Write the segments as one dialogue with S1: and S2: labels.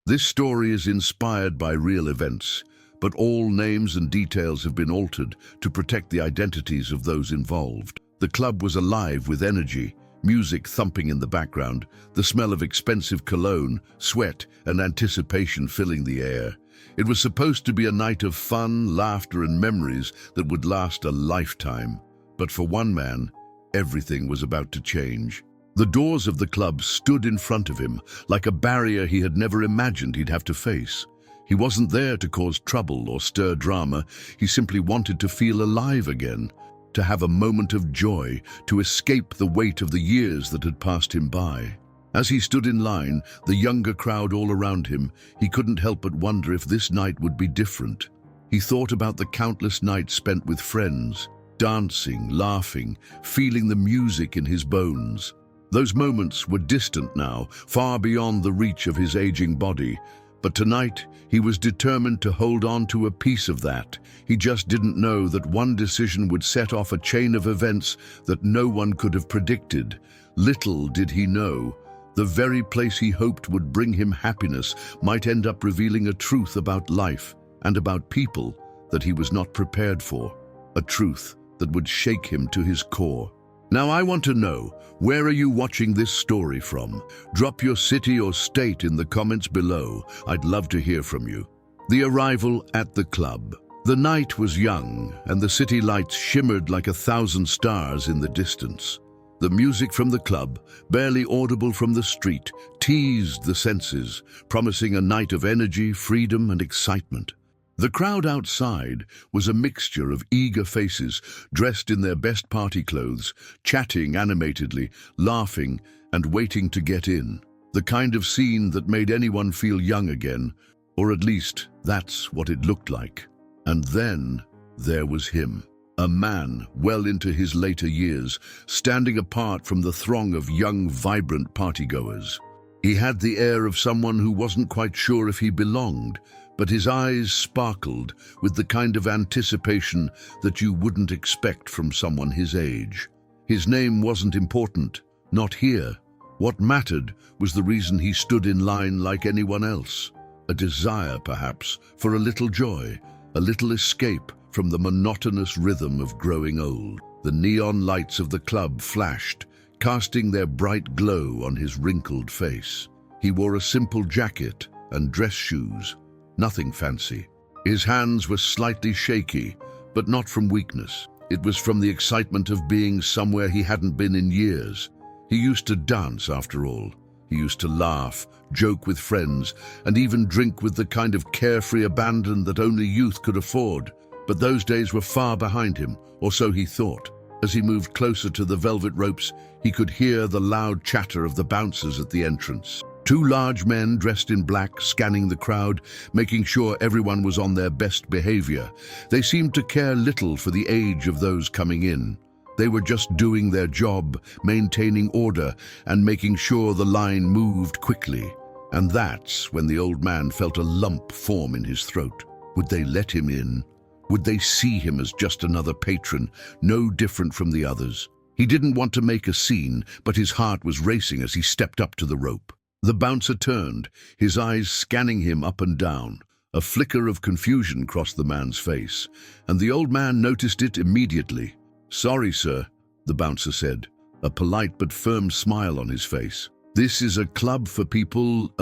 S1: This story is inspired by real events, but all names and details have been altered to protect the identities of those involved. The club was alive with energy, music thumping in the background, the smell of expensive cologne, sweat, and anticipation filling the air. It was supposed to be a night of fun, laughter, and memories that would last a lifetime. But for one man, everything was about to change. The doors of the club stood in front of him, like a barrier he had never imagined he'd have to face. He wasn't there to cause trouble or stir drama. He simply wanted to feel alive again, to have a moment of joy, to escape the weight of the years that had passed him by. As he stood in line, the younger crowd all around him, he couldn't help but wonder if this night would be different. He thought about the countless nights spent with friends, dancing, laughing, feeling the music in his bones. Those moments were distant now, far beyond the reach of his aging body. But tonight, he was determined to hold on to a piece of that. He just didn't know that one decision would set off a chain of events that no one could have predicted. Little did he know, the very place he hoped would bring him happiness might end up revealing a truth about life and about people that he was not prepared for. A truth that would shake him to his core. Now I want to know, where are you watching this story from? Drop your city or state in the comments below. I'd love to hear from you. The arrival at the club. The night was young, and the city lights shimmered like 1,000 stars in the distance. The music from the club, barely audible from the street, teased the senses, promising a night of energy, freedom, and excitement. The crowd outside was a mixture of eager faces, dressed in their best party clothes, chatting animatedly, laughing, and waiting to get in. The kind of scene that made anyone feel young again, or at least that's what it looked like. And then there was him, a man well into his later years, standing apart from the throng of young, vibrant partygoers. He had the air of someone who wasn't quite sure if he belonged, but his eyes sparkled with the kind of anticipation that you wouldn't expect from someone his age. His name wasn't important, not here. What mattered was the reason he stood in line like anyone else. A desire, perhaps, for a little joy, a little escape from the monotonous rhythm of growing old. The neon lights of the club flashed, casting their bright glow on his wrinkled face. He wore a simple jacket and dress shoes, nothing fancy. His hands were slightly shaky, but not from weakness. It was from the excitement of being somewhere he hadn't been in years. He used to dance, after all. He used to laugh, joke with friends, and even drink with the kind of carefree abandon that only youth could afford. But those days were far behind him, or so he thought. As he moved closer to the velvet ropes, he could hear the loud chatter of the bouncers at the entrance. Two large men dressed in black, scanning the crowd, making sure everyone was on their best behavior. They seemed to care little for the age of those coming in. They were just doing their job, maintaining order, and making sure the line moved quickly. And that's when the old man felt a lump form in his throat. Would they let him in? Would they see him as just another patron, no different from the others? He didn't want to make a scene, but his heart was racing as he stepped up to the rope. The bouncer turned, his eyes scanning him up and down. A flicker of confusion crossed the man's face, and the old man noticed it immediately. "Sorry, sir," the bouncer said, a polite but firm smile on his face. "This is a club for people,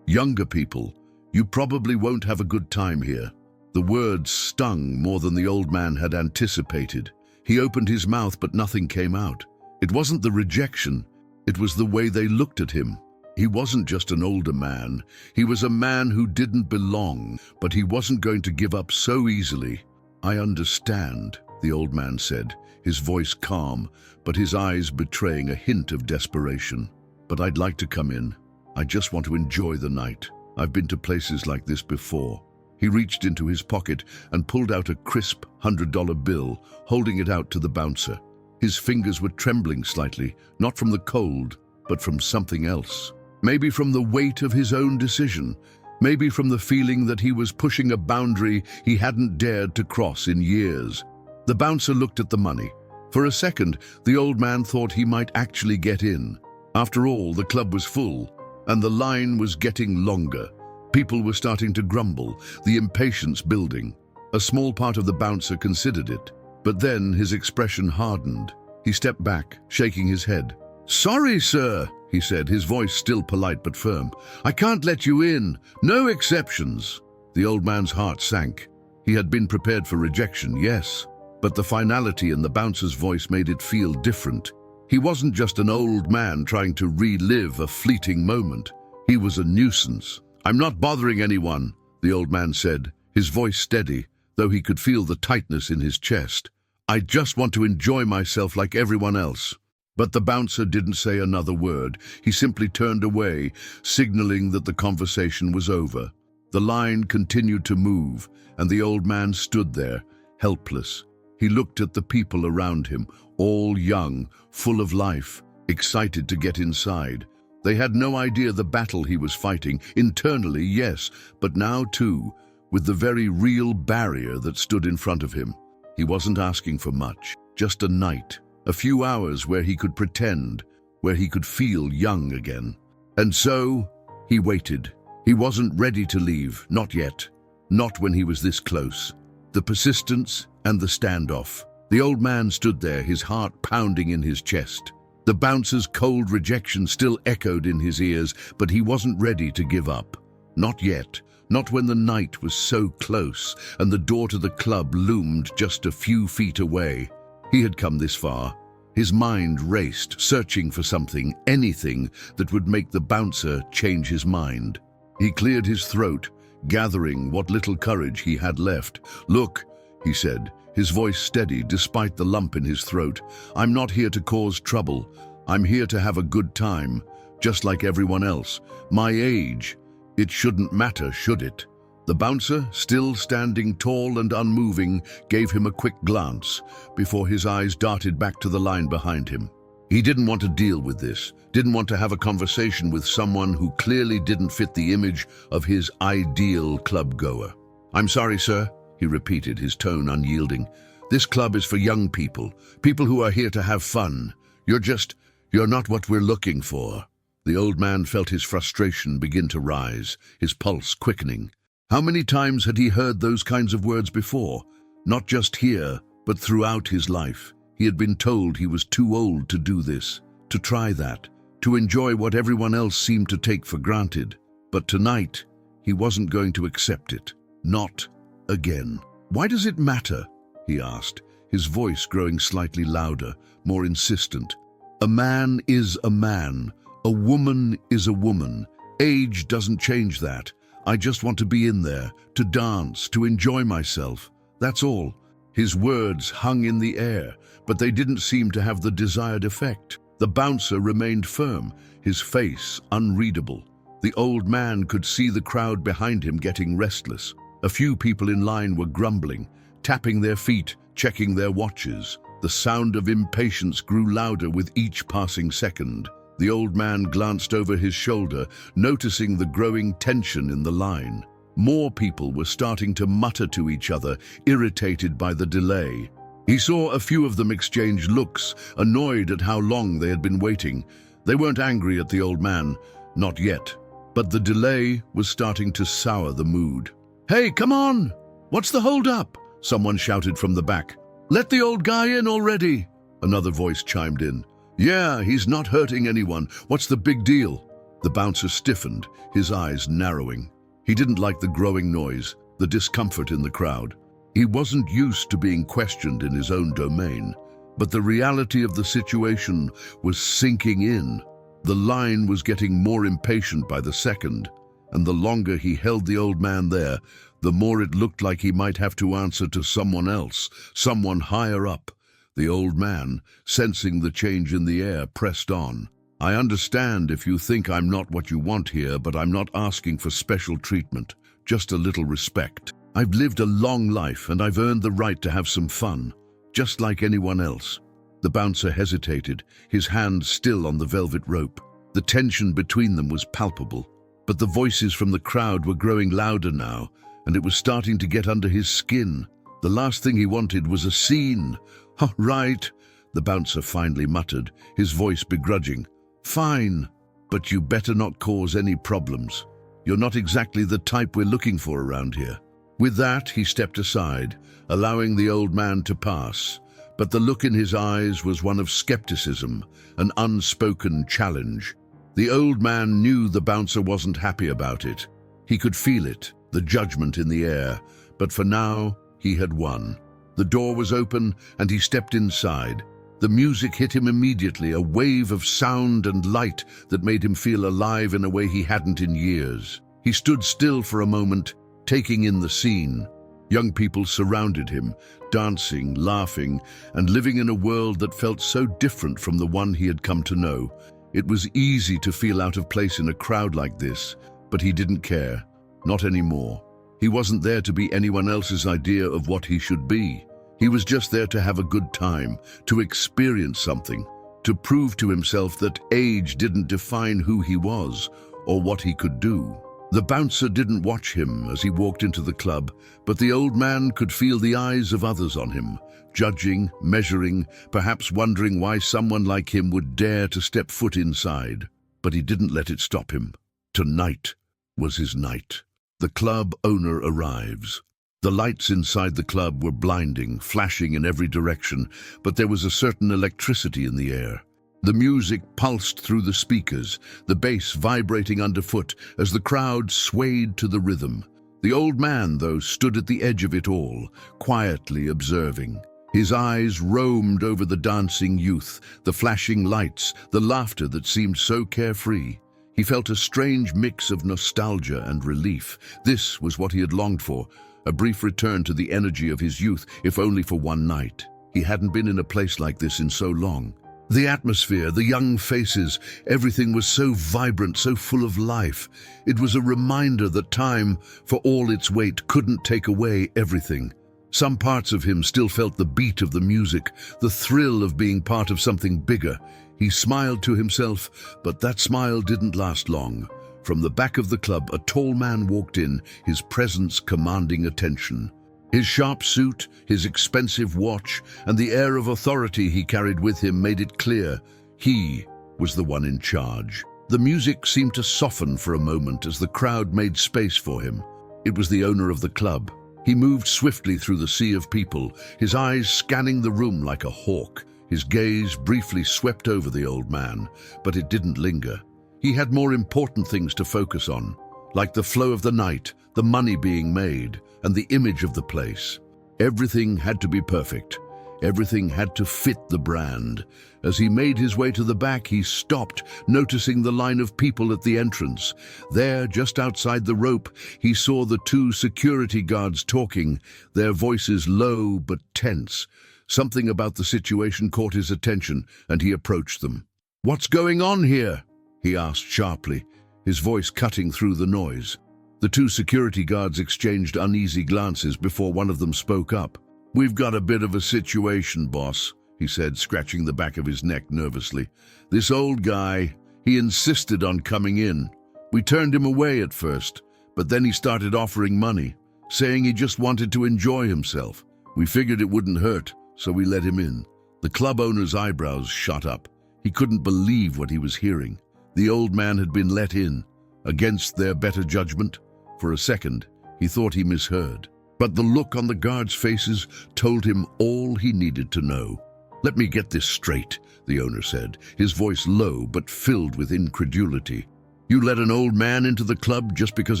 S1: younger people. You probably won't have a good time here." The words stung more than the old man had anticipated. He opened his mouth, but nothing came out. It wasn't the rejection, it was the way they looked at him. He wasn't just an older man. He was a man who didn't belong, but he wasn't going to give up so easily. "I understand," the old man said, his voice calm, but his eyes betraying a hint of desperation. "But I'd like to come in. I just want to enjoy the night. I've been to places like this before." He reached into his pocket and pulled out a crisp $100 bill, holding it out to the bouncer. His fingers were trembling slightly, not from the cold, but from something else. Maybe from the weight of his own decision. Maybe from the feeling that he was pushing a boundary he hadn't dared to cross in years. The bouncer looked at the money. For a second, the old man thought he might actually get in. After all, the club was full, and the line was getting longer. People were starting to grumble, the impatience building. A small part of the bouncer considered it, but then his expression hardened. He stepped back, shaking his head. "Sorry, sir," he said, his voice still polite but firm. "I can't let you in. No exceptions." The old man's heart sank. He had been prepared for rejection, yes, but the finality in the bouncer's voice made it feel different. He wasn't just an old man trying to relive a fleeting moment. He was a nuisance. "I'm not bothering anyone," the old man said, his voice steady, though he could feel the tightness in his chest. "I just want to enjoy myself like everyone else." But the bouncer didn't say another word. He simply turned away, signaling that the conversation was over. The line continued to move, and the old man stood there, helpless. He looked at the people around him, all young, full of life, excited to get inside. They had no idea the battle he was fighting, internally, yes, but now too, with the very real barrier that stood in front of him. He wasn't asking for much, just a night, a few hours where he could pretend, where he could feel young again. And so, he waited. He wasn't ready to leave, not yet, not when he was this close. The persistence and the standoff. The old man stood there, his heart pounding in his chest. The bouncer's cold rejection still echoed in his ears, but he wasn't ready to give up. Not yet, not when the night was so close and the door to the club loomed just a few feet away. He had come this far. His mind raced, searching for something, anything that would make the bouncer change his mind. He cleared his throat, gathering what little courage he had left. "Look," he said, his voice steady despite the lump in his throat. "I'm not here to cause trouble. I'm here to have a good time, just like everyone else. My age. It shouldn't matter, should it?" The bouncer, still standing tall and unmoving, gave him a quick glance before his eyes darted back to the line behind him. He didn't want to deal with this, didn't want to have a conversation with someone who clearly didn't fit the image of his ideal club-goer. "I'm sorry, sir," he repeated, his tone unyielding. "This club is for young people, people who are here to have fun. You're not what we're looking for." The old man felt his frustration begin to rise, his pulse quickening. How many times had he heard those kinds of words before? Not just here, but throughout his life. He had been told he was too old to do this, to try that, to enjoy what everyone else seemed to take for granted. But tonight, he wasn't going to accept it. Not again. "Why does it matter?" he asked, his voice growing slightly louder, more insistent. "A man is a man. A woman is a woman. Age doesn't change that. I just want to be in there, to dance, to enjoy myself. That's all." His words hung in the air, but they didn't seem to have the desired effect. The bouncer remained firm, his face unreadable. The old man could see the crowd behind him getting restless. A few people in line were grumbling, tapping their feet, checking their watches. The sound of impatience grew louder with each passing second. The old man glanced over his shoulder, noticing the growing tension in the line. More people were starting to mutter to each other, irritated by the delay. He saw a few of them exchange looks, annoyed at how long they had been waiting. They weren't angry at the old man, not yet, but the delay was starting to sour the mood. "Hey, come on! What's the hold-up?" someone shouted from the back. "Let the old guy in already," another voice chimed in. "Yeah, he's not hurting anyone. What's the big deal?" The bouncer stiffened, his eyes narrowing. He didn't like the growing noise, the discomfort in the crowd. He wasn't used to being questioned in his own domain, but the reality of the situation was sinking in. The line was getting more impatient by the second, and the longer he held the old man there, the more it looked like he might have to answer to someone else, someone higher up. The old man, sensing the change in the air, pressed on. "I understand if you think I'm not what you want here, but I'm not asking for special treatment, just a little respect. I've lived a long life and I've earned the right to have some fun, just like anyone else." The bouncer hesitated, his hand still on the velvet rope. The tension between them was palpable, but the voices from the crowd were growing louder now, and it was starting to get under his skin. The last thing he wanted was a scene. "Oh, right," the bouncer finally muttered, his voice begrudging. "Fine, but you better not cause any problems." You're not exactly the type we're looking for around here." With that, he stepped aside, allowing the old man to pass. But the look in his eyes was one of skepticism, an unspoken challenge. The old man knew the bouncer wasn't happy about it. He could feel it, the judgment in the air, but for now, he had won. The door was open, and he stepped inside. The music hit him immediately, a wave of sound and light that made him feel alive in a way he hadn't in years. He stood still for a moment, taking in the scene. Young people surrounded him, dancing, laughing, and living in a world that felt so different from the one he had come to know. It was easy to feel out of place in a crowd like this, but he didn't care. Not anymore. He wasn't there to be anyone else's idea of what he should be. He was just there to have a good time, to experience something, to prove to himself that age didn't define who he was or what he could do. The bouncer didn't watch him as he walked into the club, but the old man could feel the eyes of others on him, judging, measuring, perhaps wondering why someone like him would dare to step foot inside. But he didn't let it stop him. Tonight was his night. The club owner arrives. The lights inside the club were blinding, flashing in every direction, but there was a certain electricity in the air. The music pulsed through the speakers, the bass vibrating underfoot as the crowd swayed to the rhythm. The old man, though, stood at the edge of it all, quietly observing. His eyes roamed over the dancing youth, the flashing lights, the laughter that seemed so carefree. He felt a strange mix of nostalgia and relief. This was what he had longed for, a brief return to the energy of his youth, if only for one night. He hadn't been in a place like this in so long. The atmosphere, the young faces, everything was so vibrant, so full of life. It was a reminder that time, for all its weight, couldn't take away everything. Some parts of him still felt the beat of the music, the thrill of being part of something bigger. He smiled to himself, but that smile didn't last long. From the back of the club, a tall man walked in, his presence commanding attention. His sharp suit, his expensive watch, and the air of authority he carried with him made it clear he was the one in charge. The music seemed to soften for a moment as the crowd made space for him. It was the owner of the club. He moved swiftly through the sea of people, his eyes scanning the room like a hawk. His gaze briefly swept over the old man, but it didn't linger. He had more important things to focus on, like the flow of the night, the money being made, and the image of the place. Everything had to be perfect. Everything had to fit the brand. As he made his way to the back, he stopped, noticing the line of people at the entrance. There, just outside the rope, he saw the two security guards talking, their voices low but tense. Something about the situation caught his attention, and he approached them. "What's going on here?" he asked sharply, his voice cutting through the noise. The two security guards exchanged uneasy glances before one of them spoke up. "We've got a bit of a situation, boss," he said, scratching the back of his neck nervously. "This old guy, he insisted on coming in. We turned him away at first, but then he started offering money, saying he just wanted to enjoy himself. We figured it wouldn't hurt, so we let him in." The club owner's eyebrows shot up. He couldn't believe what he was hearing. The old man had been let in, against their better judgment. For a second, he thought he misheard. But the look on the guards' faces told him all he needed to know. "Let me get this straight," the owner said, his voice low but filled with incredulity. "You let an old man into the club just because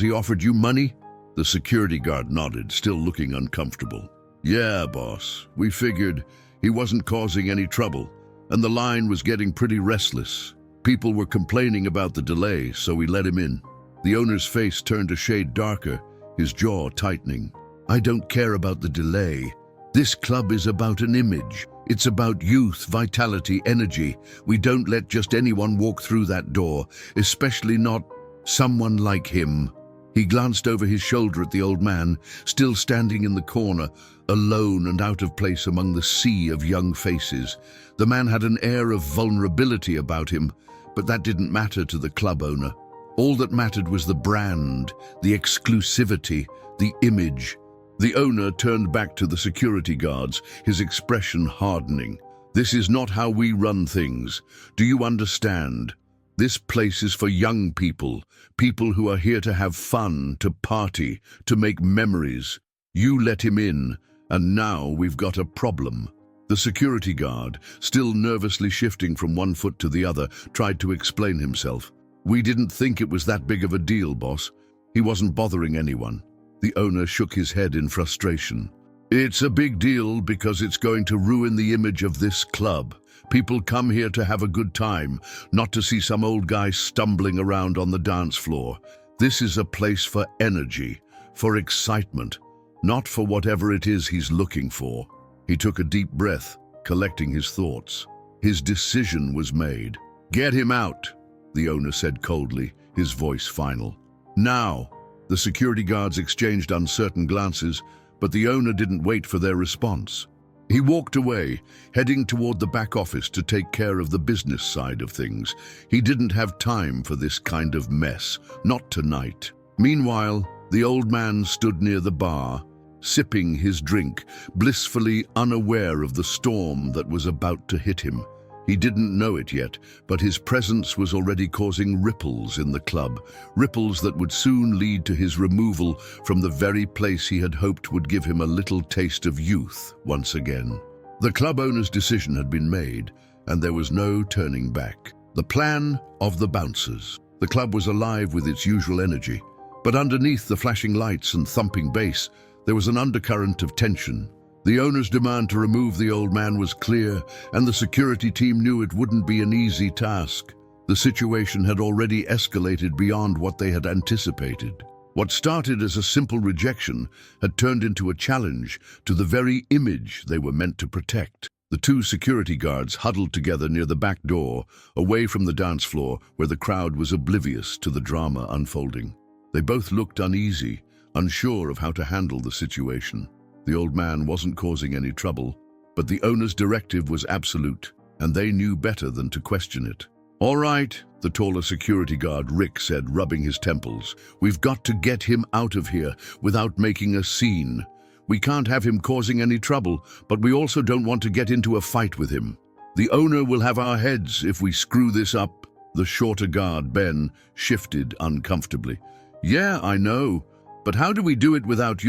S1: he offered you money?" The security guard nodded, still looking uncomfortable. "Yeah, boss. We figured he wasn't causing any trouble, and the line was getting pretty restless. People were complaining about the delay, so we let him in." The owner's face turned a shade darker, his jaw tightening. "I don't care about the delay. This club is about an image. It's about youth, vitality, energy. We don't let just anyone walk through that door, especially not someone like him." He glanced over his shoulder at the old man, still standing in the corner, alone and out of place among the sea of young faces. The man had an air of vulnerability about him, but that didn't matter to the club owner. All that mattered was the brand, the exclusivity, the image. The owner turned back to the security guards, his expression hardening. "This is not how we run things. Do you understand? This place is for young people, people who are here to have fun, to party, to make memories. You let him in, and now we've got a problem." The security guard, still nervously shifting from one foot to the other, tried to explain himself. "We didn't think it was that big of a deal, boss. He wasn't bothering anyone." The owner shook his head in frustration. "It's a big deal because it's going to ruin the image of this club. People come here to have a good time, not to see some old guy stumbling around on the dance floor. This is a place for energy, for excitement, not for whatever it is he's looking for." He took a deep breath, collecting his thoughts. His decision was made. "Get him out," the owner said coldly, his voice final. "Now." The security guards exchanged uncertain glances, but the owner didn't wait for their response. He walked away, heading toward the back office to take care of the business side of things. He didn't have time for this kind of mess, not tonight. Meanwhile, the old man stood near the bar, sipping his drink, blissfully unaware of the storm that was about to hit him. He didn't know it yet, but his presence was already causing ripples in the club, ripples that would soon lead to his removal from the very place he had hoped would give him a little taste of youth once again. The club owner's decision had been made, and there was no turning back. The plan of the bouncers. The club was alive with its usual energy, but underneath the flashing lights and thumping bass, there was an undercurrent of tension. The owner's demand to remove the old man was clear, and the security team knew it wouldn't be an easy task. The situation had already escalated beyond what they had anticipated. What started as a simple rejection had turned into a challenge to the very image they were meant to protect. The two security guards huddled together near the back door, away from the dance floor where the crowd was oblivious to the drama unfolding. They both looked uneasy, unsure of how to handle the situation. The old man wasn't causing any trouble, but the owner's directive was absolute, and they knew better than to question it. "All right," the taller security guard Rick said, rubbing his temples. "We've got to get him out of here without making a scene. We can't have him causing any trouble, but we also don't want to get into a fight with him. The owner will have our heads if we screw this up." The shorter guard, Ben, shifted uncomfortably. "Yeah, I know, but how do we do it without,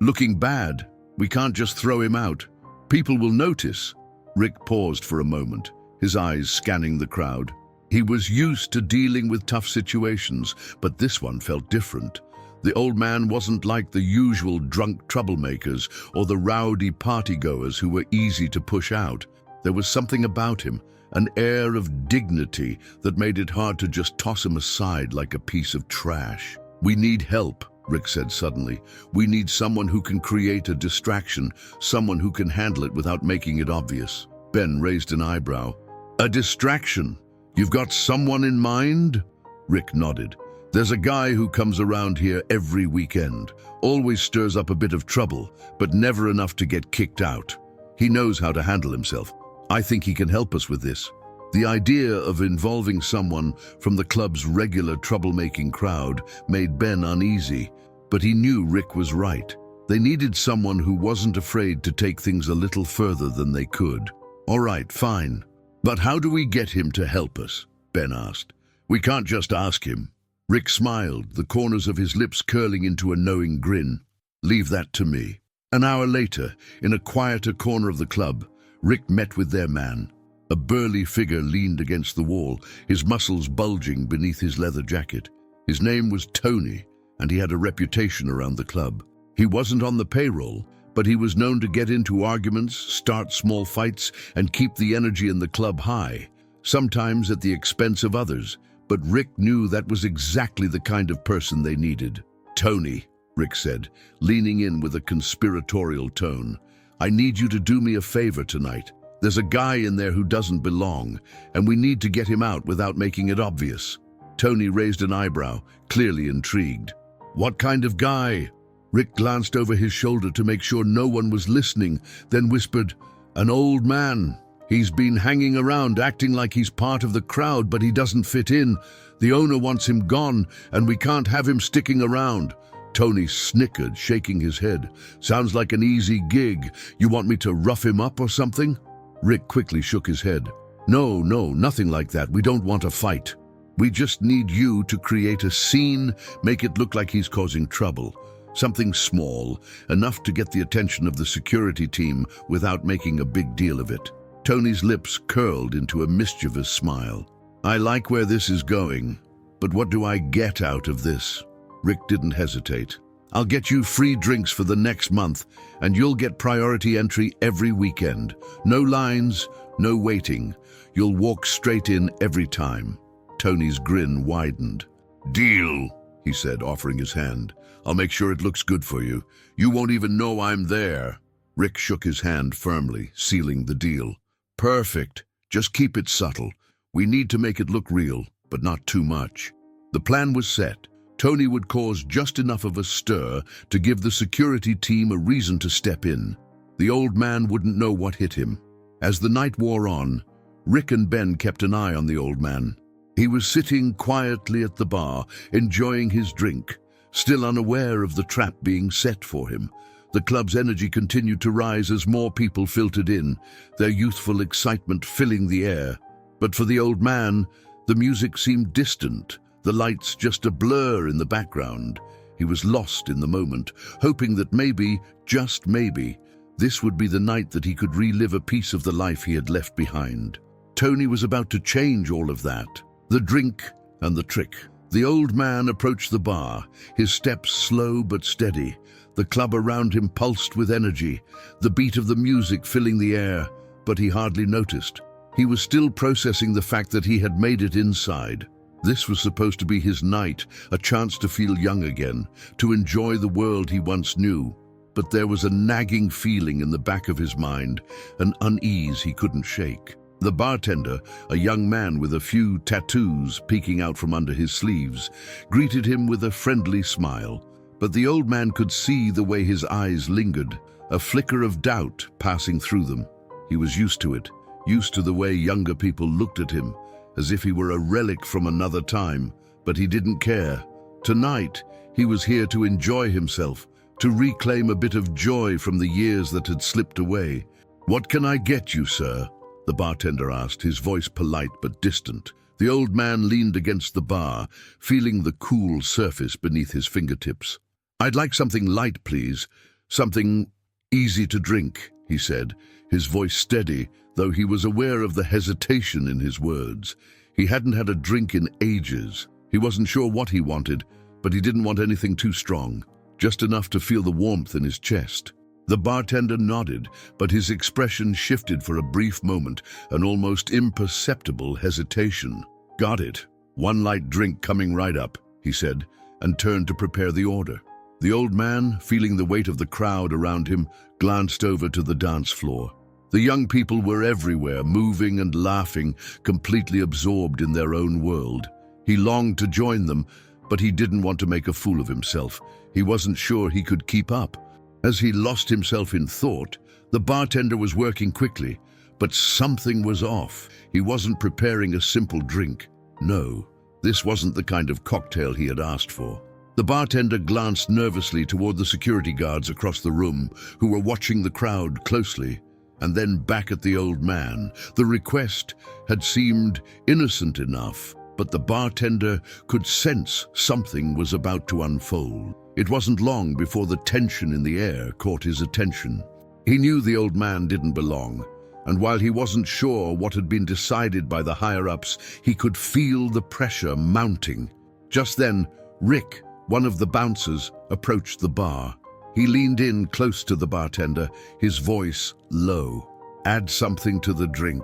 S1: looking bad? We can't just throw him out. People will notice." Rick paused for a moment, his eyes scanning the crowd. He was used to dealing with tough situations, but this one felt different. The old man wasn't like the usual drunk troublemakers or the rowdy partygoers who were easy to push out. There was something about him, an air of dignity that made it hard to just toss him aside like a piece of trash. "We need help," Rick said suddenly. "We need someone who can create a distraction, someone who can handle it without making it obvious." Ben raised an eyebrow. "A distraction? You've got someone in mind?" Rick nodded. "There's a guy who comes around here every weekend, always stirs up a bit of trouble, but never enough to get kicked out. He knows how to handle himself. I think he can help us with this." The idea of involving someone from the club's regular troublemaking crowd made Ben uneasy, but he knew Rick was right. They needed someone who wasn't afraid to take things a little further than they could. "All right, fine. But how do we get him to help us?" Ben asked. "We can't just ask him." Rick smiled, the corners of his lips curling into a knowing grin. "Leave that to me." An hour later, in a quieter corner of the club, Rick met with their man. A burly figure leaned against the wall, his muscles bulging beneath his leather jacket. His name was Tony, and he had a reputation around the club. He wasn't on the payroll, but he was known to get into arguments, start small fights, and keep the energy in the club high, sometimes at the expense of others. But Rick knew that was exactly the kind of person they needed. "Tony," Rick said, leaning in with a conspiratorial tone, "I need you to do me a favor tonight. There's a guy in there who doesn't belong, and we need to get him out without making it obvious." Tony raised an eyebrow, clearly intrigued. "What kind of guy?" Rick glanced over his shoulder to make sure no one was listening, then whispered, "An old man. He's been hanging around, acting like he's part of the crowd, but he doesn't fit in. The owner wants him gone, and we can't have him sticking around." Tony snickered, shaking his head. "Sounds like an easy gig. You want me to rough him up or something?" Rick quickly shook his head. No, no, nothing like that. We don't want a fight. We just need you to create a scene, make it look like he's causing trouble. Something small, enough to get the attention of the security team without making a big deal of it. Tony's lips curled into a mischievous smile. I like where this is going, but what do I get out of this? Rick didn't hesitate. I'll get you free drinks for the next month, and you'll get priority entry every weekend. No lines, no waiting. You'll walk straight in every time. Tony's grin widened. Deal, he said, offering his hand. I'll make sure it looks good for you. You won't even know I'm there. Rick shook his hand firmly, sealing the deal. Perfect. Just keep it subtle. We need to make it look real, but not too much. The plan was set. Tony would cause just enough of a stir to give the security team a reason to step in. The old man wouldn't know what hit him. As the night wore on, Rick and Ben kept an eye on the old man. He was sitting quietly at the bar, enjoying his drink, still unaware of the trap being set for him. The club's energy continued to rise as more people filtered in, their youthful excitement filling the air. But for the old man, the music seemed distant, the lights just a blur in the background. He was lost in the moment, hoping that maybe, just maybe, this would be the night that he could relive a piece of the life he had left behind. Tony was about to change all of that. The drink and the trick. The old man approached the bar, his steps slow but steady. The club around him pulsed with energy, the beat of the music filling the air, but he hardly noticed. He was still processing the fact that he had made it inside. This was supposed to be his night, a chance to feel young again, to enjoy the world he once knew. But there was a nagging feeling in the back of his mind, an unease he couldn't shake. The bartender, a young man with a few tattoos peeking out from under his sleeves, greeted him with a friendly smile. But the old man could see the way his eyes lingered, a flicker of doubt passing through them. He was used to it, used to the way younger people looked at him, as if he were a relic from another time, but he didn't care. Tonight, he was here to enjoy himself, to reclaim a bit of joy from the years that had slipped away. "What can I get you, sir?" the bartender asked, his voice polite but distant. The old man leaned against the bar, feeling the cool surface beneath his fingertips. "I'd like something light, please. Something easy to drink," he said, his voice steady, though he was aware of the hesitation in his words. He hadn't had a drink in ages. He wasn't sure what he wanted, but he didn't want anything too strong, just enough to feel the warmth in his chest. The bartender nodded, but his expression shifted for a brief moment, an almost imperceptible hesitation. "Got it. One light drink coming right up," he said, and turned to prepare the order. The old man, feeling the weight of the crowd around him, glanced over to the dance floor. The young people were everywhere, moving and laughing, completely absorbed in their own world. He longed to join them, but he didn't want to make a fool of himself. He wasn't sure he could keep up. As he lost himself in thought, the bartender was working quickly, but something was off. He wasn't preparing a simple drink. No, this wasn't the kind of cocktail he had asked for. The bartender glanced nervously toward the security guards across the room, who were watching the crowd closely, and then back at the old man. The request had seemed innocent enough, but the bartender could sense something was about to unfold. It wasn't long before the tension in the air caught his attention. He knew the old man didn't belong, and while he wasn't sure what had been decided by the higher-ups, he could feel the pressure mounting. Just then, Rick, one of the bouncers, approached the bar. He leaned in close to the bartender, his voice low. "Add something to the drink.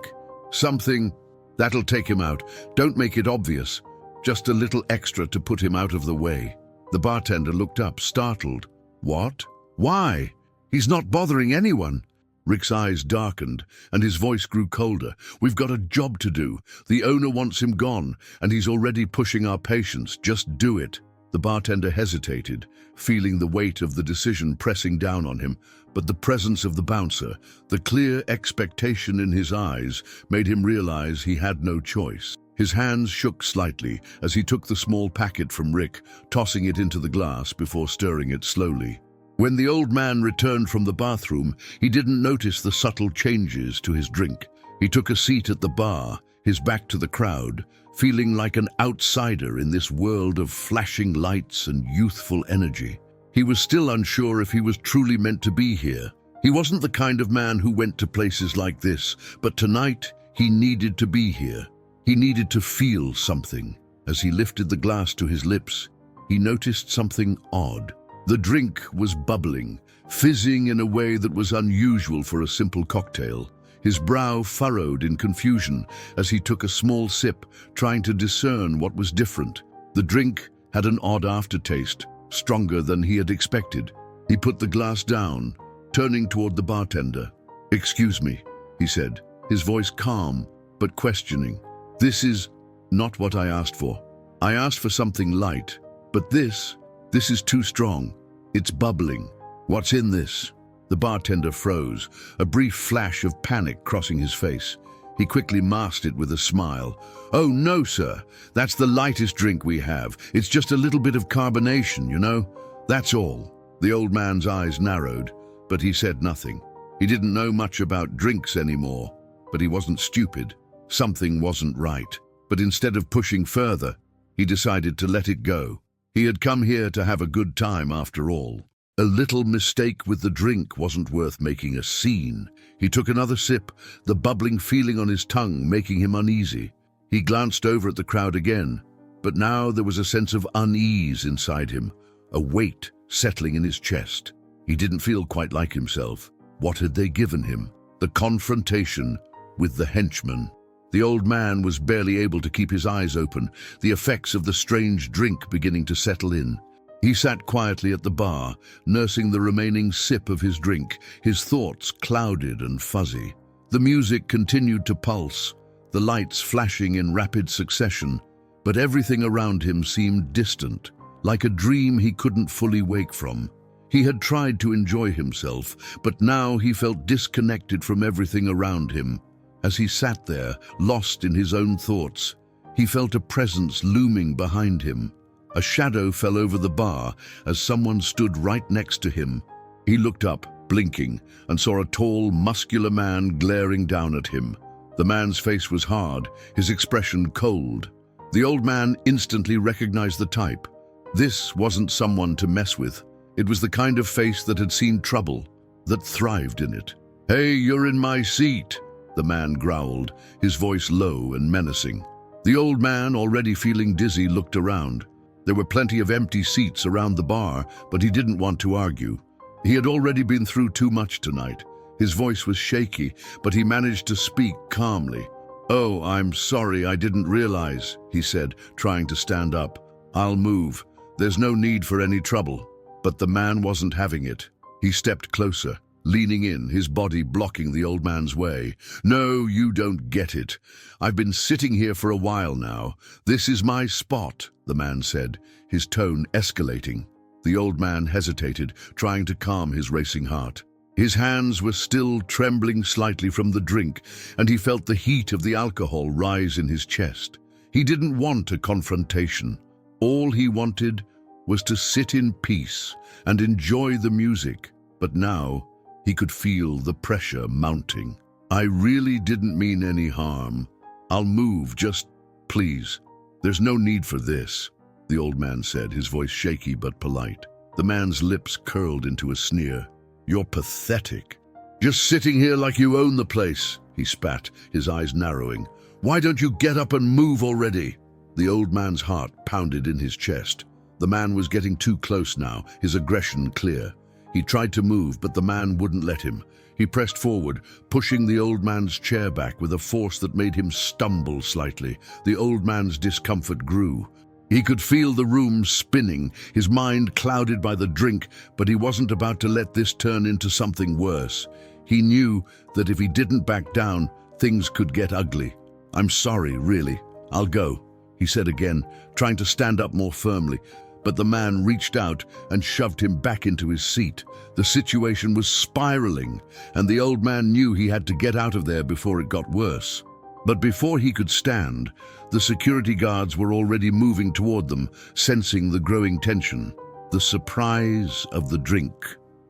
S1: Something that'll take him out. Don't make it obvious. Just a little extra to put him out of the way." The bartender looked up, startled. "What? Why? He's not bothering anyone." Rick's eyes darkened, and his voice grew colder. "We've got a job to do. The owner wants him gone, and he's already pushing our patience. Just do it." The bartender hesitated, feeling the weight of the decision pressing down on him, but the presence of the bouncer, the clear expectation in his eyes, made him realize he had no choice. His hands shook slightly as he took the small packet from Rick, tossing it into the glass before stirring it slowly. When the old man returned from the bathroom, he didn't notice the subtle changes to his drink. He took a seat at the bar, his back to the crowd, feeling like an outsider in this world of flashing lights and youthful energy. He was still unsure if he was truly meant to be here. He wasn't the kind of man who went to places like this, but tonight he needed to be here. He needed to feel something. As he lifted the glass to his lips, he noticed something odd. The drink was bubbling, fizzing in a way that was unusual for a simple cocktail. His brow furrowed in confusion as he took a small sip, trying to discern what was different. The drink had an odd aftertaste, stronger than he had expected. He put the glass down, turning toward the bartender. "Excuse me," he said, his voice calm but questioning. "This is not what I asked for. I asked for something light, but this is too strong. It's bubbling. What's in this?" The bartender froze, a brief flash of panic crossing his face. He quickly masked it with a smile. "Oh no, sir. That's the lightest drink we have. It's just a little bit of carbonation, you know. That's all." The old man's eyes narrowed, but he said nothing. He didn't know much about drinks anymore, but he wasn't stupid. Something wasn't right. But instead of pushing further, he decided to let it go. He had come here to have a good time after all. A little mistake with the drink wasn't worth making a scene. He took another sip, the bubbling feeling on his tongue making him uneasy. He glanced over at the crowd again, but now there was a sense of unease inside him, a weight settling in his chest. He didn't feel quite like himself. What had they given him? The confrontation with the henchman. The old man was barely able to keep his eyes open, the effects of the strange drink beginning to settle in. He sat quietly at the bar, nursing the remaining sip of his drink, his thoughts clouded and fuzzy. The music continued to pulse, the lights flashing in rapid succession, but everything around him seemed distant, like a dream he couldn't fully wake from. He had tried to enjoy himself, but now he felt disconnected from everything around him. As he sat there, lost in his own thoughts, he felt a presence looming behind him. A shadow fell over the bar as someone stood right next to him. He looked up, blinking, and saw a tall, muscular man glaring down at him. The man's face was hard, his expression cold. The old man instantly recognized the type. This wasn't someone to mess with. It was the kind of face that had seen trouble, that thrived in it. "Hey, you're in my seat," the man growled, his voice low and menacing. The old man, already feeling dizzy, looked around. There were plenty of empty seats around the bar, but he didn't want to argue. He had already been through too much tonight. His voice was shaky, but he managed to speak calmly. "Oh, I'm sorry, I didn't realize," he said, trying to stand up. "I'll move. There's no need for any trouble." But the man wasn't having it. He stepped closer, leaning in, his body blocking the old man's way. "No, you don't get it. I've been sitting here for a while now. This is my spot," the man said, his tone escalating. The old man hesitated, trying to calm his racing heart. His hands were still trembling slightly from the drink, and he felt the heat of the alcohol rise in his chest. He didn't want a confrontation. All he wanted was to sit in peace and enjoy the music. But now he could feel the pressure mounting. "I really didn't mean any harm. I'll move, just please. There's no need for this," the old man said, his voice shaky but polite. The man's lips curled into a sneer. "You're pathetic. Just sitting here like you own the place," he spat, his eyes narrowing. "Why don't you get up and move already?" The old man's heart pounded in his chest. The man was getting too close now, his aggression clear. He tried to move, but the man wouldn't let him. He pressed forward, pushing the old man's chair back with a force that made him stumble slightly. The old man's discomfort grew. He could feel the room spinning, his mind clouded by the drink, but he wasn't about to let this turn into something worse. He knew that if he didn't back down, things could get ugly. "I'm sorry, really. I'll go," he said again, trying to stand up more firmly. But the man reached out and shoved him back into his seat. The situation was spiraling, and the old man knew he had to get out of there before it got worse. But before he could stand, the security guards were already moving toward them, sensing the growing tension. The surprise of the drink.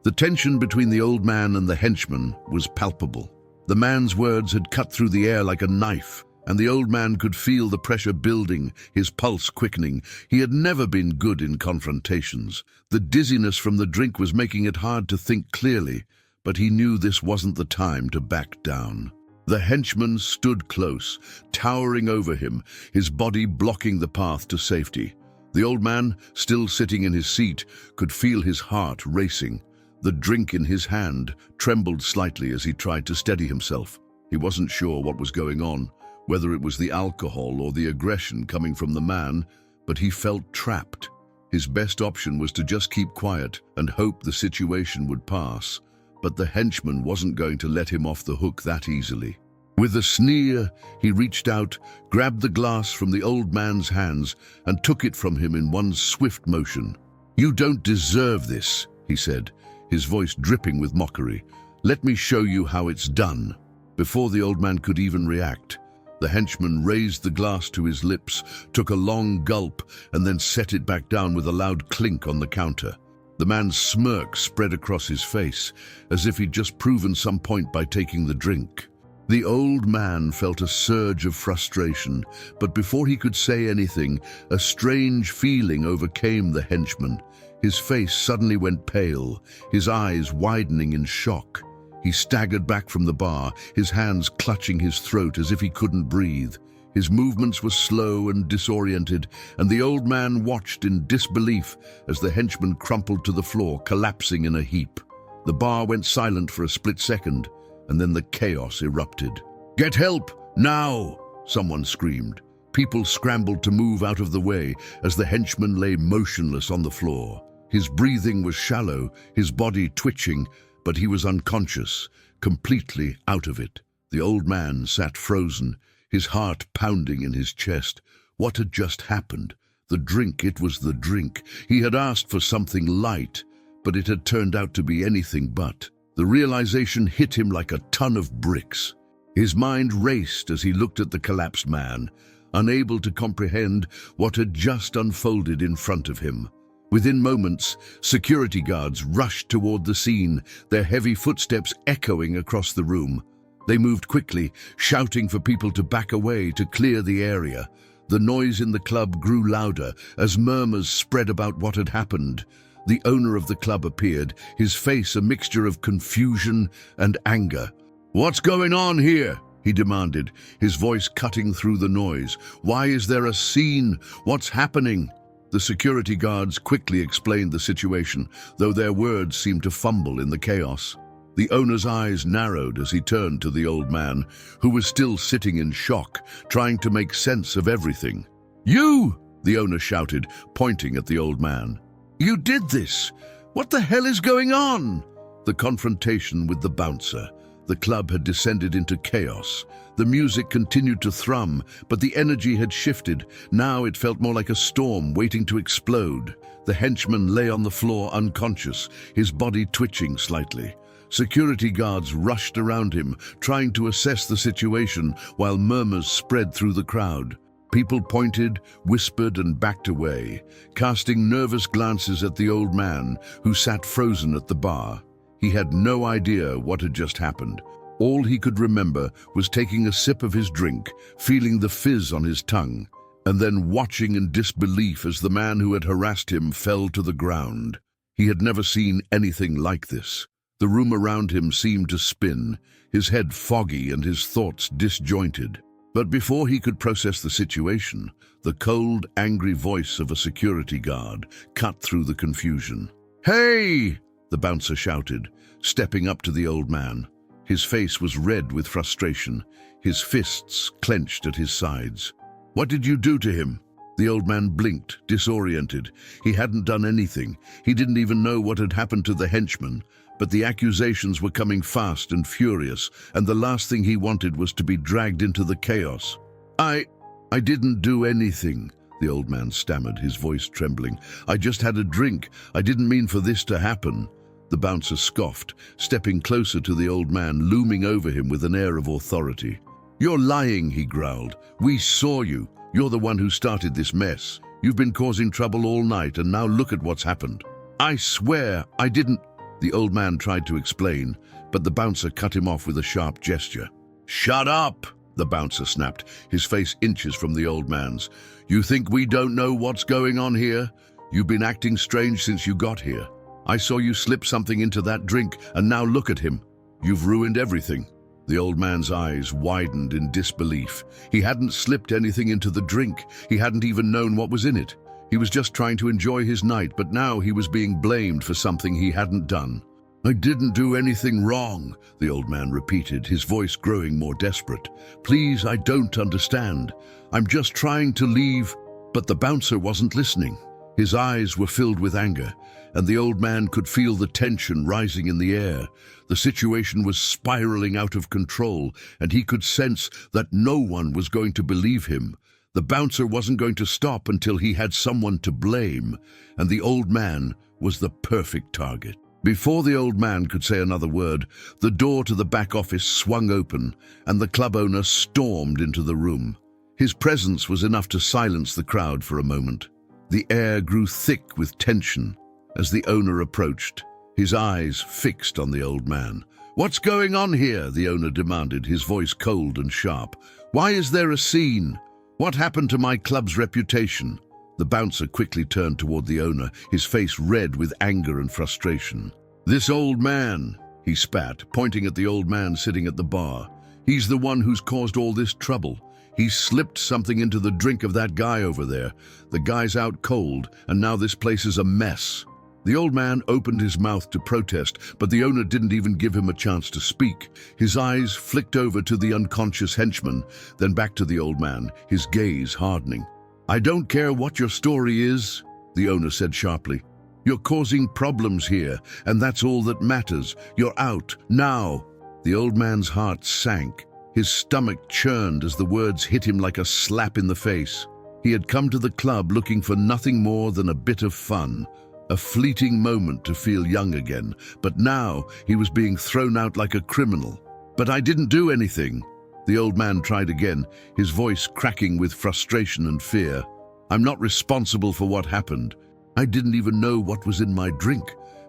S1: The tension between the old man and the henchman was palpable. The man's words had cut through the air like a knife, and the old man could feel the pressure building, his pulse quickening. He had never been good in confrontations. The dizziness from the drink was making it hard to think clearly, but he knew this wasn't the time to back down. The henchman stood close, towering over him, his body blocking the path to safety. The old man, still sitting in his seat, could feel his heart racing. The drink in his hand trembled slightly as he tried to steady himself. He wasn't sure what was going on, whether it was the alcohol or the aggression coming from the man, but he felt trapped. His best option was to just keep quiet and hope the situation would pass. But the henchman wasn't going to let him off the hook that easily. With a sneer, he reached out, grabbed the glass from the old man's hands, and took it from him in one swift motion. "You don't deserve this," he said, his voice dripping with mockery. "Let me show you how it's done." Before the old man could even react, the henchman raised the glass to his lips, took a long gulp, and then set it back down with a loud clink on the counter. The man's smirk spread across his face, as if he'd just proven some point by taking the drink. The old man felt a surge of frustration, but before he could say anything, a strange feeling overcame the henchman. His face suddenly went pale, his eyes widening in shock. He staggered back from the bar, his hands clutching his throat as if he couldn't breathe. His movements were slow and disoriented, and the old man watched in disbelief as the henchman crumpled to the floor, collapsing in a heap. The bar went silent for a split second, and then the chaos erupted. "Get help, now!" someone screamed. People scrambled to move out of the way as the henchman lay motionless on the floor. His breathing was shallow, his body twitching, but he was unconscious, completely out of it. The old man sat frozen, his heart pounding in his chest. What had just happened? The drink, it was the drink. He had asked for something light, but it had turned out to be anything but. The realization hit him like a ton of bricks. His mind raced as he looked at the collapsed man, unable to comprehend what had just unfolded in front of him. Within moments, security guards rushed toward the scene, their heavy footsteps echoing across the room. They moved quickly, shouting for people to back away to clear the area. The noise in the club grew louder as murmurs spread about what had happened. The owner of the club appeared, his face a mixture of confusion and anger. "What's going on here?" he demanded, his voice cutting through the noise. "Why is there a scene? What's happening?" The security guards quickly explained the situation, though their words seemed to fumble in the chaos. The owner's eyes narrowed as he turned to the old man, who was still sitting in shock, trying to make sense of everything. "You!" the owner shouted, pointing at the old man. "You did this! What the hell is going on?" The confrontation with the bouncer. The club had descended into chaos. The music continued to thrum, but the energy had shifted. Now it felt more like a storm waiting to explode. The henchman lay on the floor unconscious, his body twitching slightly. Security guards rushed around him, trying to assess the situation while murmurs spread through the crowd. People pointed, whispered, and backed away, casting nervous glances at the old man, who sat frozen at the bar. He had no idea what had just happened. All he could remember was taking a sip of his drink, feeling the fizz on his tongue, and then watching in disbelief as the man who had harassed him fell to the ground. He had never seen anything like this. The room around him seemed to spin, his head foggy and his thoughts disjointed. But before he could process the situation, the cold, angry voice of a security guard cut through the confusion. "Hey!" the bouncer shouted, stepping up to the old man. His face was red with frustration, his fists clenched at his sides. "What did you do to him?" The old man blinked, disoriented. He hadn't done anything. He didn't even know what had happened to the henchman, but the accusations were coming fast and furious, and the last thing he wanted was to be dragged into the chaos. I didn't do anything," the old man stammered, his voice trembling. "I just had a drink. I didn't mean for this to happen." The bouncer scoffed, stepping closer to the old man, looming over him with an air of authority. "You're lying," he growled. "We saw you. You're the one who started this mess. You've been causing trouble all night, and now look at what's happened." "I swear I didn't," the old man tried to explain, but the bouncer cut him off with a sharp gesture. "Shut up!" the bouncer snapped, his face inches from the old man's. "You think we don't know what's going on here? You've been acting strange since you got here. I saw you slip something into that drink, and now look at him. You've ruined everything." The old man's eyes widened in disbelief. He hadn't slipped anything into the drink. He hadn't even known what was in it. He was just trying to enjoy his night, but now he was being blamed for something he hadn't done. "I didn't do anything wrong," the old man repeated, his voice growing more desperate. "Please, I don't understand. I'm just trying to leave." But the bouncer wasn't listening. His eyes were filled with anger, and the old man could feel the tension rising in the air. The situation was spiraling out of control, and he could sense that no one was going to believe him. The bouncer wasn't going to stop until he had someone to blame, and the old man was the perfect target. Before the old man could say another word, the door to the back office swung open, and the club owner stormed into the room. His presence was enough to silence the crowd for a moment. The air grew thick with tension as the owner approached, his eyes fixed on the old man. "What's going on here?" the owner demanded, his voice cold and sharp. "Why is there a scene? What happened to my club's reputation?" The bouncer quickly turned toward the owner, his face red with anger and frustration. "This old man," he spat, pointing at the old man sitting at the bar. "He's the one who's caused all this trouble. He slipped something into the drink of that guy over there. The guy's out cold, and now this place is a mess." The old man opened his mouth to protest, but the owner didn't even give him a chance to speak. His eyes flicked over to the unconscious henchman, then back to the old man, his gaze hardening. "I don't care what your story is," the owner said sharply. "You're causing problems here, and that's all that matters. You're out, now." The old man's heart sank. His stomach churned as the words hit him like a slap in the face. He had come to the club looking for nothing more than a bit of fun, a fleeting moment to feel young again, but now he was being thrown out like a criminal. "But I didn't do anything." The old man tried again, his voice cracking with frustration and fear. "I'm not responsible for what happened. I didn't even know what was in my drink."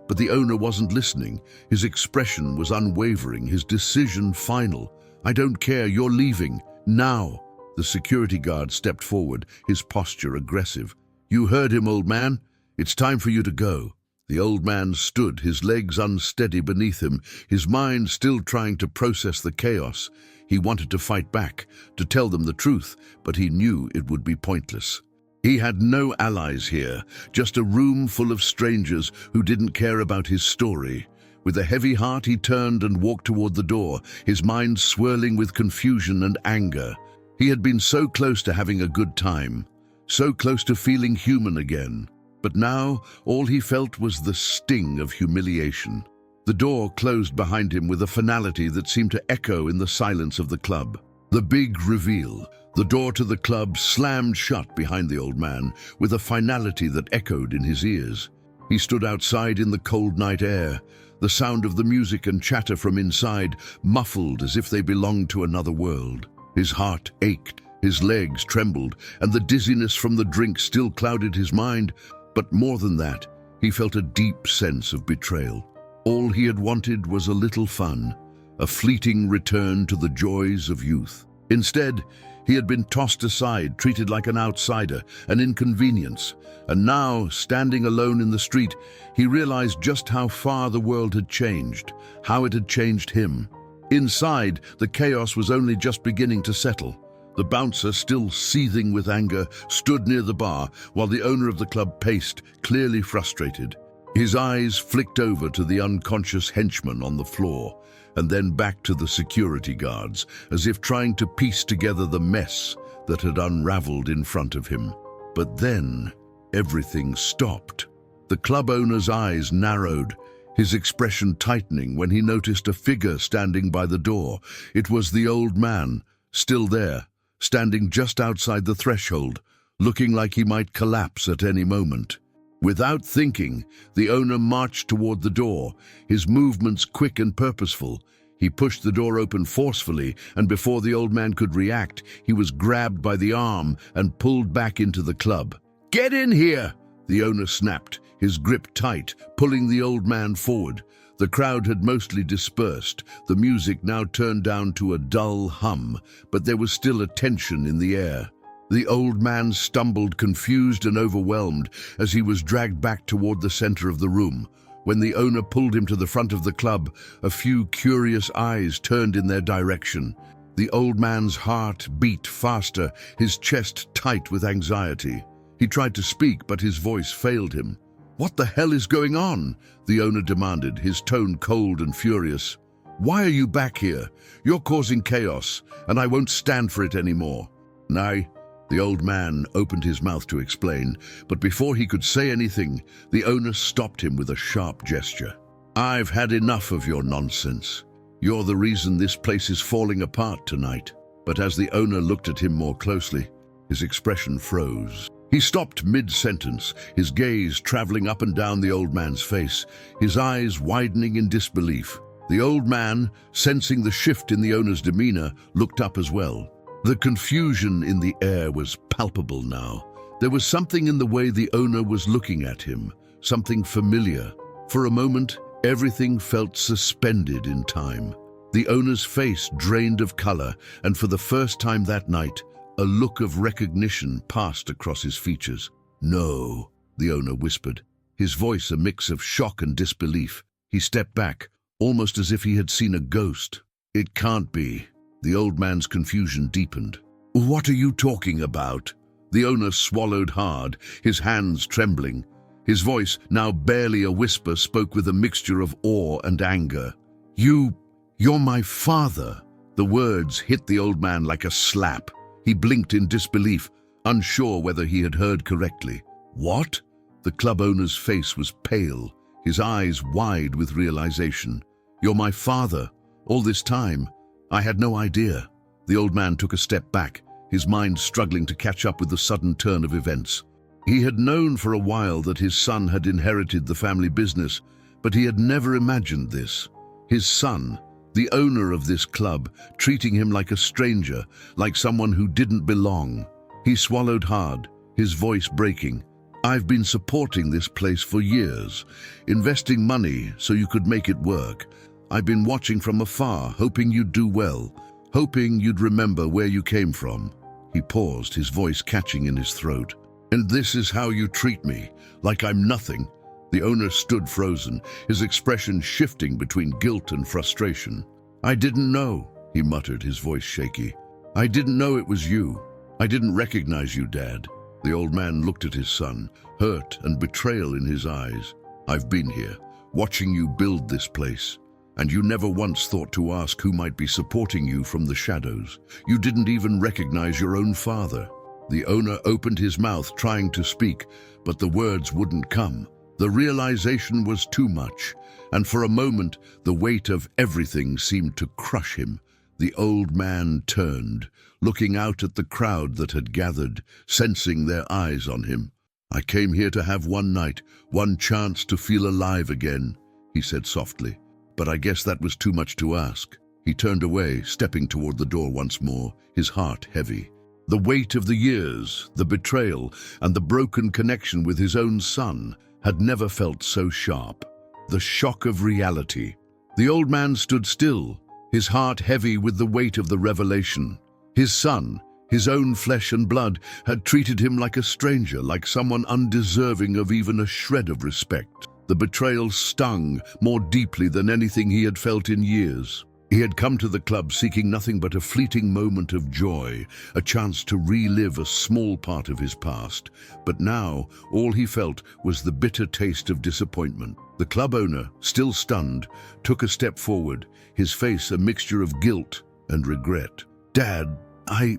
S1: But the owner wasn't listening. His expression was unwavering, his decision final. "I don't care, you're leaving, now." The security guard stepped forward, his posture aggressive. "You heard him, old man. It's time for you to go." The old man stood, his legs unsteady beneath him, his mind still trying to process the chaos. He wanted to fight back, to tell them the truth, but he knew it would be pointless. He had no allies here, just a room full of strangers who didn't care about his story. With a heavy heart, he turned and walked toward the door, his mind swirling with confusion and anger. He had been so close to having a good time, so close to feeling human again. But now, all he felt was the sting of humiliation. The door closed behind him with a finality that seemed to echo in the silence of the club. The big reveal. The door to the club slammed shut behind the old man, with a finality that echoed in his ears. He stood outside in the cold night air, the sound of the music and chatter from inside muffled as if they belonged to another world. His heart ached, his legs trembled, and the dizziness from the drink still clouded his mind. But more than that, he felt a deep sense of betrayal. All he had wanted was a little fun, a fleeting return to the joys of youth. Instead, he had been tossed aside, treated like an outsider, an inconvenience. And now, standing alone in the street, he realized just how far the world had changed, how it had changed him. Inside, the chaos was only just beginning to settle. The bouncer, still seething with anger, stood near the bar, while the owner of the club paced, clearly frustrated. His eyes flicked over to the unconscious henchman on the floor, and then back to the security guards, as if trying to piece together the mess that had unraveled in front of him. But then, everything stopped. The club owner's eyes narrowed, his expression tightening when he noticed a figure standing by the door. It was the old man, still there, standing just outside the threshold, looking like he might collapse at any moment. Without thinking, the owner marched toward the door, his movements quick and purposeful. He pushed the door open forcefully, and before the old man could react, he was grabbed by the arm and pulled back into the club. "Get in here!" the owner snapped, his grip tight, pulling the old man forward. The crowd had mostly dispersed, the music now turned down to a dull hum, but there was still a tension in the air. The old man stumbled, confused and overwhelmed, as he was dragged back toward the center of the room. When the owner pulled him to the front of the club, a few curious eyes turned in their direction. The old man's heart beat faster, his chest tight with anxiety. He tried to speak, but his voice failed him. "What the hell is going on?" the owner demanded, his tone cold and furious. "Why are you back here? You're causing chaos, and I won't stand for it anymore." The old man opened his mouth to explain, but before he could say anything, the owner stopped him with a sharp gesture. "I've had enough of your nonsense. You're the reason this place is falling apart tonight." But as the owner looked at him more closely, his expression froze. He stopped mid-sentence, his gaze traveling up and down the old man's face, his eyes widening in disbelief. The old man, sensing the shift in the owner's demeanor, looked up as well. The confusion in the air was palpable now. There was something in the way the owner was looking at him, something familiar. For a moment, everything felt suspended in time. The owner's face drained of color, and for the first time that night, a look of recognition passed across his features. "No," the owner whispered, his voice a mix of shock and disbelief. He stepped back, almost as if he had seen a ghost. "It can't be." The old man's confusion deepened. "What are you talking about?" The owner swallowed hard, his hands trembling. His voice, now barely a whisper, spoke with a mixture of awe and anger. You're my father." The words hit the old man like a slap. He blinked in disbelief, unsure whether he had heard correctly. "What?" The club owner's face was pale, his eyes wide with realization. "You're my father. All this time, I had no idea." The old man took a step back, his mind struggling to catch up with the sudden turn of events. He had known for a while that his son had inherited the family business, but he had never imagined this. His son, the owner of this club, treating him like a stranger, like someone who didn't belong. He swallowed hard, his voice breaking. "I've been supporting this place for years, investing money so you could make it work. I've been watching from afar, hoping you'd do well, hoping you'd remember where you came from." He paused, his voice catching in his throat. "And this is how you treat me, like I'm nothing?" The owner stood frozen, his expression shifting between guilt and frustration. "I didn't know," he muttered, his voice shaky. "I didn't know it was you. I didn't recognize you, Dad." The old man looked at his son, hurt and betrayal in his eyes. "I've been here, watching you build this place. And you never once thought to ask who might be supporting you from the shadows. You didn't even recognize your own father." The owner opened his mouth, trying to speak, but the words wouldn't come. The realization was too much, and for a moment, the weight of everything seemed to crush him. The old man turned, looking out at the crowd that had gathered, sensing their eyes on him. "I came here to have one night, one chance to feel alive again," he said softly. "But I guess that was too much to ask." He turned away, stepping toward the door once more, his heart heavy. The weight of the years, the betrayal, and the broken connection with his own son had never felt so sharp. The shock of reality. The old man stood still, his heart heavy with the weight of the revelation. His son, his own flesh and blood, had treated him like a stranger, like someone undeserving of even a shred of respect. The betrayal stung more deeply than anything he had felt in years. He had come to the club seeking nothing but a fleeting moment of joy, a chance to relive a small part of his past. But now, all he felt was the bitter taste of disappointment. The club owner, still stunned, took a step forward, his face a mixture of guilt and regret. "Dad, I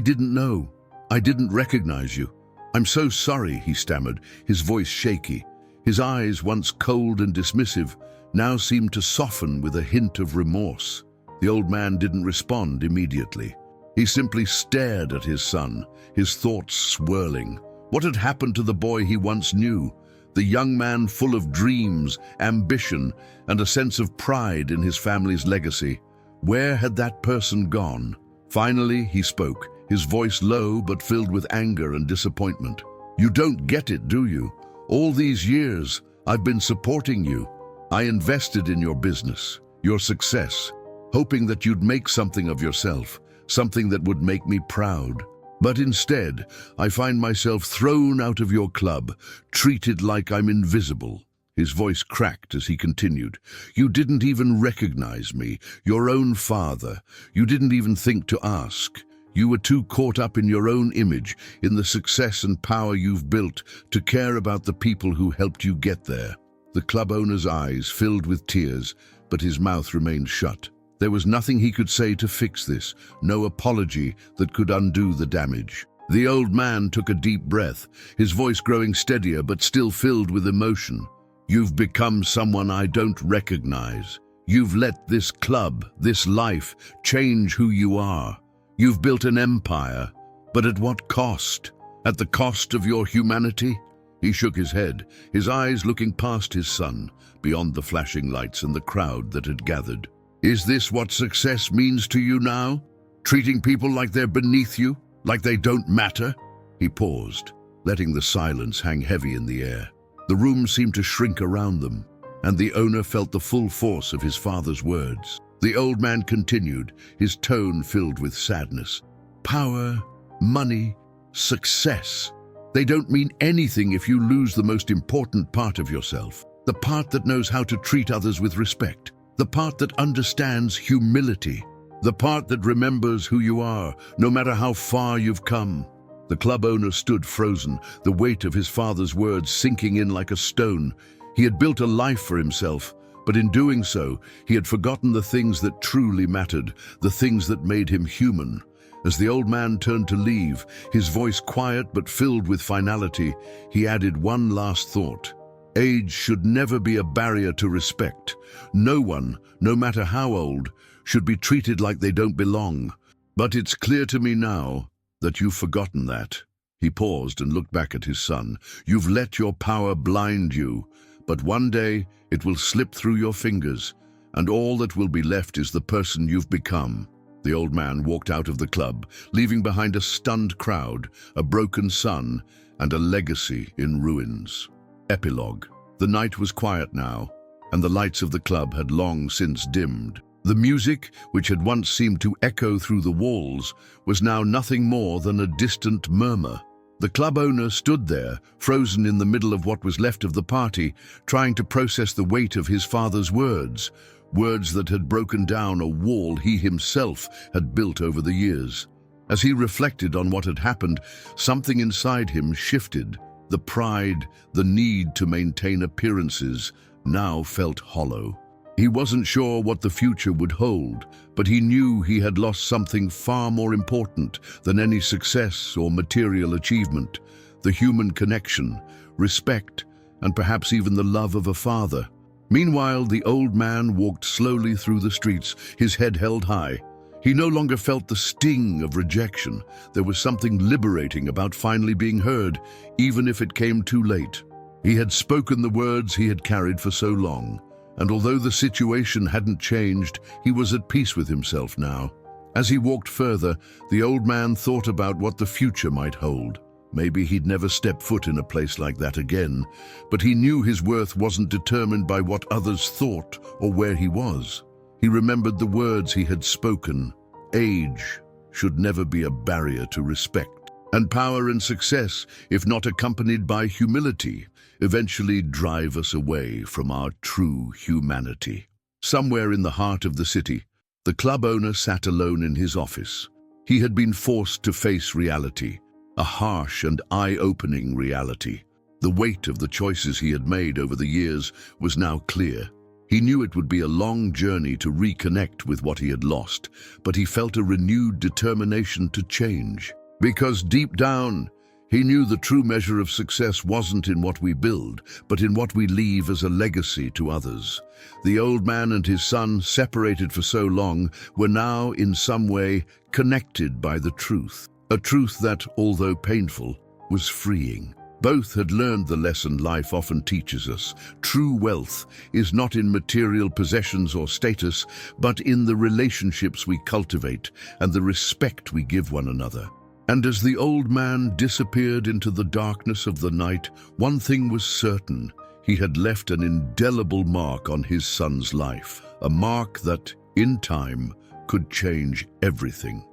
S1: didn't know. I didn't recognize you. I'm so sorry," he stammered, his voice shaky. His eyes, once cold and dismissive, now seemed to soften with a hint of remorse. The old man didn't respond immediately. He simply stared at his son, his thoughts swirling. What had happened to the boy he once knew? The young man full of dreams, ambition, and a sense of pride in his family's legacy. Where had that person gone? Finally, he spoke, his voice low but filled with anger and disappointment. "You don't get it, do you? All these years, I've been supporting you. I invested in your business, your success, hoping that you'd make something of yourself, something that would make me proud. But instead, I find myself thrown out of your club, treated like I'm invisible." His voice cracked as he continued. "You didn't even recognize me, your own father. You didn't even think to ask. You were too caught up in your own image, in the success and power you've built, to care about the people who helped you get there." The club owner's eyes filled with tears, but his mouth remained shut. There was nothing he could say to fix this, no apology that could undo the damage. The old man took a deep breath, his voice growing steadier but still filled with emotion. "You've become someone I don't recognize. You've let this club, this life, change who you are. You've built an empire, but at what cost? At the cost of your humanity?" He shook his head, his eyes looking past his son, beyond the flashing lights and the crowd that had gathered. "Is this what success means to you now? Treating people like they're beneath you, like they don't matter?" He paused, letting the silence hang heavy in the air. The room seemed to shrink around them, and the owner felt the full force of his father's words. The old man continued, his tone filled with sadness. "Power, money, success. They don't mean anything if you lose the most important part of yourself, the part that knows how to treat others with respect, the part that understands humility, the part that remembers who you are, no matter how far you've come." The club owner stood frozen, the weight of his father's words sinking in like a stone. He had built a life for himself, but in doing so, he had forgotten the things that truly mattered, the things that made him human. As the old man turned to leave, his voice quiet but filled with finality, he added one last thought. "Age should never be a barrier to respect. No one, no matter how old, should be treated like they don't belong. But it's clear to me now that you've forgotten that." He paused and looked back at his son. "You've let your power blind you, but one day it will slip through your fingers, and all that will be left is the person you've become." The old man walked out of the club, leaving behind a stunned crowd, a broken son, and a legacy in ruins. Epilogue. The night was quiet now, and the lights of the club had long since dimmed. The music, which had once seemed to echo through the walls, was now nothing more than a distant murmur. The club owner stood there, frozen in the middle of what was left of the party, trying to process the weight of his father's words, words that had broken down a wall he himself had built over the years. As he reflected on what had happened, something inside him shifted. The pride, the need to maintain appearances, now felt hollow. He wasn't sure what the future would hold, but he knew he had lost something far more important than any success or material achievement: the human connection, respect, and perhaps even the love of a father. Meanwhile, the old man walked slowly through the streets, his head held high. He no longer felt the sting of rejection. There was something liberating about finally being heard, even if it came too late. He had spoken the words he had carried for so long, and although the situation hadn't changed, he was at peace with himself now. As he walked further, the old man thought about what the future might hold. Maybe he'd never step foot in a place like that again, but he knew his worth wasn't determined by what others thought or where he was. He remembered the words he had spoken. Age should never be a barrier to respect. And power and success, if not accompanied by humility, eventually drive us away from our true humanity. Somewhere in the heart of the city, the club owner sat alone in his office. He had been forced to face reality, a harsh and eye-opening reality. The weight of the choices he had made over the years was now clear. He knew it would be a long journey to reconnect with what he had lost, but he felt a renewed determination to change. Because deep down, he knew the true measure of success wasn't in what we build, but in what we leave as a legacy to others. The old man and his son, separated for so long, were now in some way connected by the truth. A truth that, although painful, was freeing. Both had learned the lesson life often teaches us. True wealth is not in material possessions or status, but in the relationships we cultivate and the respect we give one another. And as the old man disappeared into the darkness of the night, one thing was certain: he had left an indelible mark on his son's life, a mark that, in time, could change everything.